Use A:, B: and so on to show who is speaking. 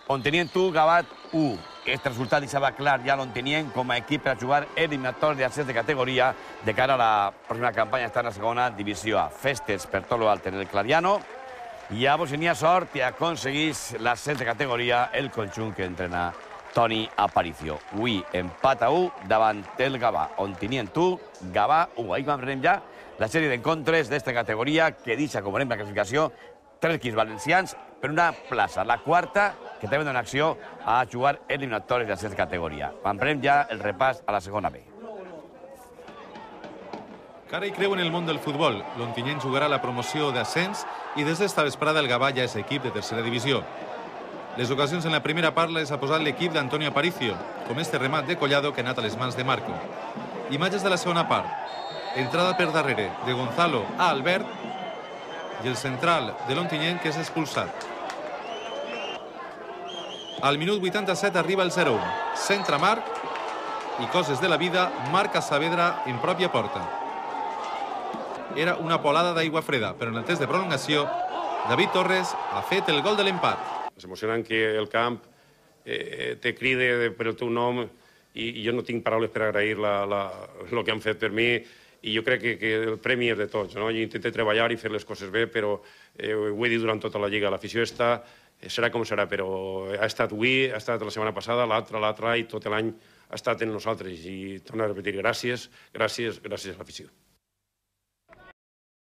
A: Ontinyent 1, Gavat 1. Aquest resultat deixava clar ja l'Ontinyent com a equip per a jugar eliminatori d'ascens de categoria de cara a la pròxima campanya estar en la segona divisió A. Festes per tot l'alt en el Clariano. I llavors tenia sort i aconseguís l'ascens de categoria el conjunt que entrena Toni Aparicio. Avui empat a 1 davant el Gavà. Ontinyent 1, Gavà 1. Ahí veurem ja la sèrie d'encontres d'esta categoria que deixa, com veurem, la classificació 3 equips valencians per una plaça, la quarta, que també dona acció a jugar eliminatoris d'ascens de categoria. Veurem ja el repàs a la segona B.
B: Cara i creu en el món del futbol. L'Ontinyent jugarà la promoció d'ascens i des d'esta vesprada el Gavà ja és equip de tercera divisió. Les ocasions en la primera part les ha posat l'equip d'Antonio Aparicio, com este remat de Collado que ha anat a les mans de Marco. Imatges de la segona part. Entrada per darrere de Gonzalo a Albert i el central de l'Ontinyent que és expulsat. Al minut 87 arriba el 0-1. Centra Marc i coses de la vida marca Saavedra en pròpia porta. Era una polada d'aigua freda, però en el test de prolongació David Torres ha fet el gol de l'empat.
C: És emocionant que el camp te cride per el teu nom i jo no tinc paraules per agrair el que han fet per mi i jo crec que el premi és de tots. Jo intento treballar i fer les coses bé, però ho he dit durant tota la lliga. L'afició serà com serà, però ha estat avui, ha estat la setmana passada, l'altra i tot l'any ha estat en nosaltres. I torno a repetir, gràcies a l'afició.